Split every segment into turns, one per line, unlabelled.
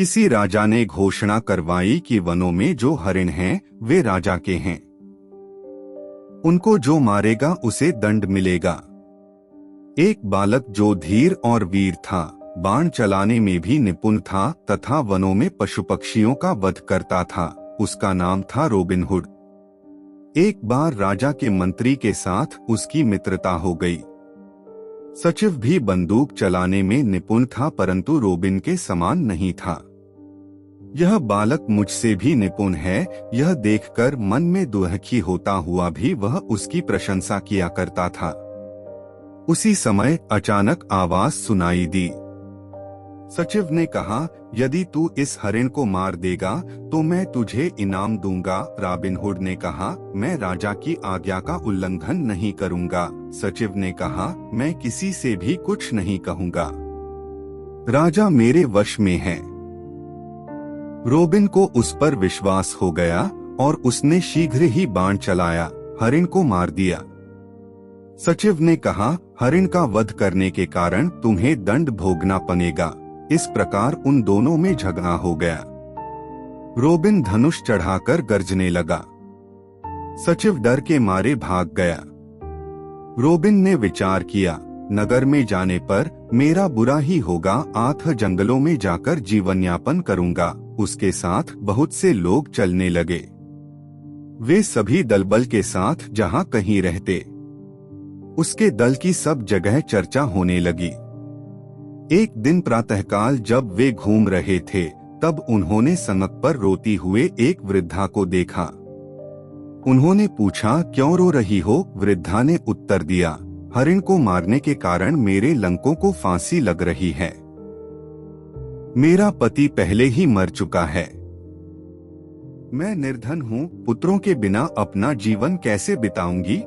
किसी राजा ने घोषणा करवाई कि वनों में जो हरिण हैं वे राजा के हैं। उनको जो मारेगा उसे दंड मिलेगा। एक बालक जो धीर और वीर था, बाण चलाने में भी निपुण था तथा वनों में पशु पक्षियों का वध करता था, उसका नाम था रॉबिन हुड। एक बार राजा के मंत्री के साथ उसकी मित्रता हो गई। सचिव भी बंदूक चलाने में निपुण था परंतु रॉबिन के समान नहीं था। यह बालक मुझसे भी निपुण है, यह देखकर मन में दुखी होता हुआ भी वह उसकी प्रशंसा किया करता था। उसी समय अचानक आवाज सुनाई दी। सचिव ने कहा, यदि तू इस हरिण को मार देगा तो मैं तुझे इनाम दूंगा। रॉबिन हुड ने कहा, मैं राजा की आज्ञा का उल्लंघन नहीं करूंगा। सचिव ने कहा, मैं किसी से भी कुछ नहीं कहूंगा, राजा मेरे वश में है। रॉबिन को उस पर विश्वास हो गया और उसने शीघ्र ही बाण चलाया, हरिण को मार दिया। सचिव ने कहा, हरिण का वध करने के कारण तुम्हें दंड भोगना पड़ेगा। इस प्रकार उन दोनों में झगड़ा हो गया। रॉबिन धनुष चढ़ाकर गरजने लगा। सचिव डर के मारे भाग गया। रॉबिन ने विचार किया, नगर में जाने पर मेरा बुरा ही होगा, आठ जंगलों में जाकर जीवन यापन करूंगा। उसके साथ बहुत से लोग चलने लगे। वे सभी दलबल के साथ जहां कहीं रहते, उसके दल की सब जगह चर्चा होने लगी। एक दिन प्रातःकाल जब वे घूम रहे थे तब उन्होंने सड़क पर रोती हुए एक वृद्धा को देखा। उन्होंने पूछा, क्यों रो रही हो? वृद्धा ने उत्तर दिया, हरिण को मारने के कारण मेरे लंकों को फांसी लग रही है। मेरा पति पहले ही मर चुका है। मैं निर्धन हूँ, पुत्रों के बिना अपना जीवन कैसे बिताऊंगी?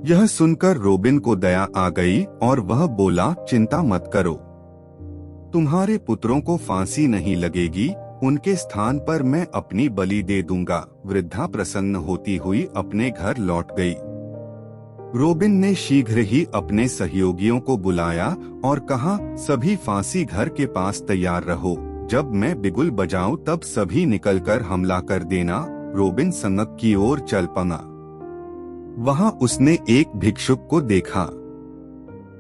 यह सुनकर रॉबिन को दया आ गई और वह बोला, चिंता मत करो, तुम्हारे पुत्रों को फांसी नहीं लगेगी, उनके स्थान पर मैं अपनी बलि दे दूंगा। वृद्धा प्रसन्न होती हुई अपने घर लौट गई। रॉबिन ने शीघ्र ही अपने सहयोगियों को बुलाया और कहा, सभी फांसी घर के पास तैयार रहो, जब मैं बिगुल बजाऊं तब सभी निकलकर हमला कर देना। रॉबिन सड़क की ओर चल पड़ा। वहां उसने एक भिक्षुक को देखा।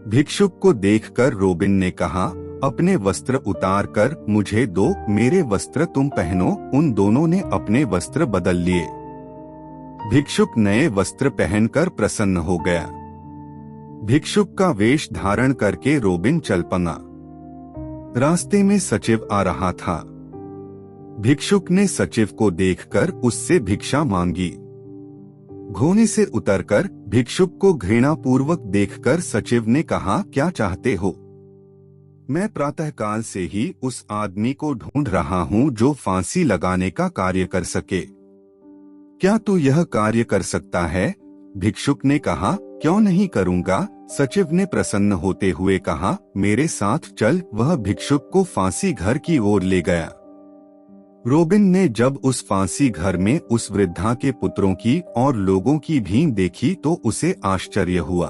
भिक्षुक को देखकर रॉबिन ने कहा, अपने वस्त्र उतार कर मुझे दो, मेरे वस्त्र तुम पहनो। उन दोनों ने अपने वस्त्र बदल लिए। भिक्षुक नए वस्त्र पहनकर प्रसन्न हो गया। भिक्षुक का वेश धारण करके रॉबिन चल पड़ा। रास्ते में सचिव आ रहा था। भिक्षुक ने सचिव को देखकर उससे भिक्षा मांगी। घोड़े से उतरकर भिक्षुक को घृणापूर्वक देखकर सचिव ने कहा, क्या चाहते हो? मैं प्रातःकाल से ही उस आदमी को ढूंढ रहा हूँ जो फांसी लगाने का कार्य कर सके। क्या तू यह कार्य कर सकता है? भिक्षुक ने कहा, क्यों नहीं करूँगा। सचिव ने प्रसन्न होते हुए कहा, मेरे साथ चल। वह भिक्षुक को फांसी घर की ओर ले गया। रॉबिन ने जब उस फांसी घर में उस वृद्धा के पुत्रों की और लोगों की भीड़ देखी तो उसे आश्चर्य हुआ।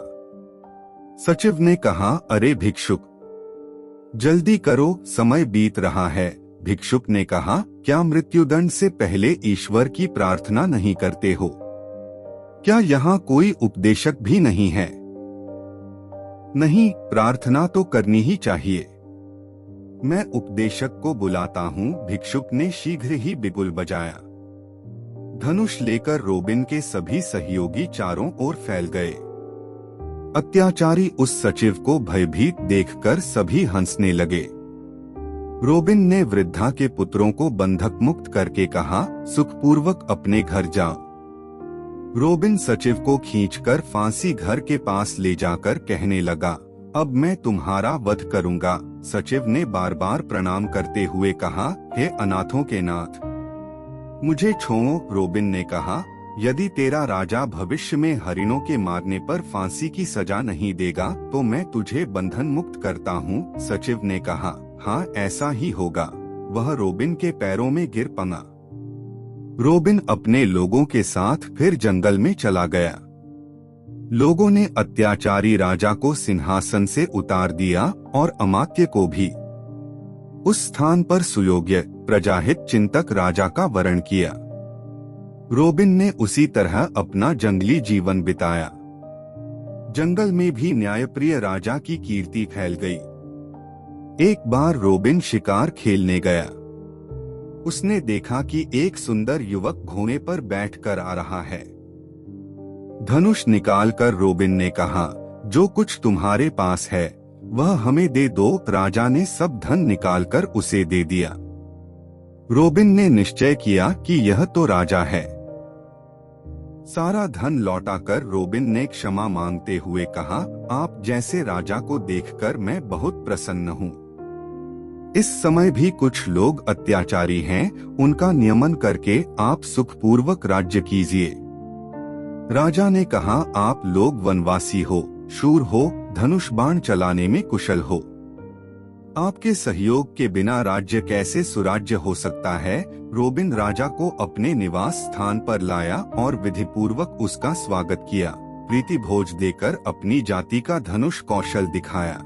सचिव ने कहा, अरे भिक्षुक, जल्दी करो, समय बीत रहा है। भिक्षुक ने कहा, क्या मृत्युदंड से पहले ईश्वर की प्रार्थना नहीं करते हो? क्या यहाँ कोई उपदेशक भी नहीं है? नहीं, प्रार्थना तो करनी ही चाहिए। मैं उपदेशक को बुलाता हूँ। भिक्षुक ने शीघ्र ही बिगुल बजाया। धनुष लेकर रॉबिन के सभी सहयोगी चारों ओर फैल गए। अत्याचारी उस सचिव को भयभीत देखकर सभी हंसने लगे। रॉबिन ने वृद्धा के पुत्रों को बंधक मुक्त करके कहा, सुखपूर्वक अपने घर जाओ। रॉबिन सचिव को खींचकर फांसी घर के पास ले जाकर कहने लगा, अब मैं तुम्हारा वध करूंगा। सचिव ने बार बार प्रणाम करते हुए कहा, हे अनाथों के नाथ, मुझे छोड़ो। रॉबिन ने कहा, यदि तेरा राजा भविष्य में हरिणों के मारने पर फांसी की सजा नहीं देगा तो मैं तुझे बंधन मुक्त करता हूँ। सचिव ने कहा, हाँ ऐसा ही होगा। वह रॉबिन के पैरों में गिर पड़ा। रॉबिन अपने लोगों के साथ फिर जंगल में चला गया। लोगों ने अत्याचारी राजा को सिंहासन से उतार दिया और अमात्य को भी। उस स्थान पर सुयोग्य प्रजाहित चिंतक राजा का वरण किया। रोबिन ने उसी तरह अपना जंगली जीवन बिताया। जंगल में भी न्यायप्रिय राजा की कीर्ति फैल गई। एक बार रोबिन शिकार खेलने गया। उसने देखा कि एक सुंदर युवक घोड़े पर बैठकर आ रहा है। धनुष निकालकर रोबिन ने कहा, जो कुछ तुम्हारे पास है वह हमें दे दो। राजा ने सब धन निकालकर उसे दे दिया। रोबिन ने निश्चय किया कि यह तो राजा है। सारा धन लौटाकर रोबिन ने क्षमा मांगते हुए कहा, आप जैसे राजा को देखकर मैं बहुत प्रसन्न हूँ। इस समय भी कुछ लोग अत्याचारी हैं, उनका नियमन करके आप सुखपूर्वक राज्य कीजिए। राजा ने कहा, आप लोग वनवासी हो, शूर हो, धनुष बाण चलाने में कुशल हो। आपके सहयोग के बिना राज्य कैसे सुराज्य हो सकता है। रोबिन राजा को अपने निवास स्थान पर लाया और विधिपूर्वक उसका स्वागत किया। प्रीति भोज देकर अपनी जाति का धनुष कौशल दिखाया।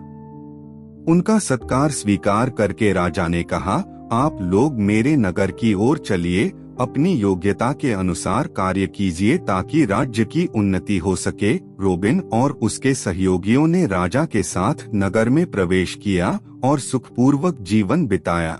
उनका सत्कार स्वीकार करके राजा ने कहा, आप लोग मेरे नगर की ओर चलिए, अपनी योग्यता के अनुसार कार्य कीजिए ताकि राज्य की उन्नति हो सके। रोबिन और उसके सहयोगियों ने राजा के साथ नगर में प्रवेश किया और सुखपूर्वक जीवन बिताया।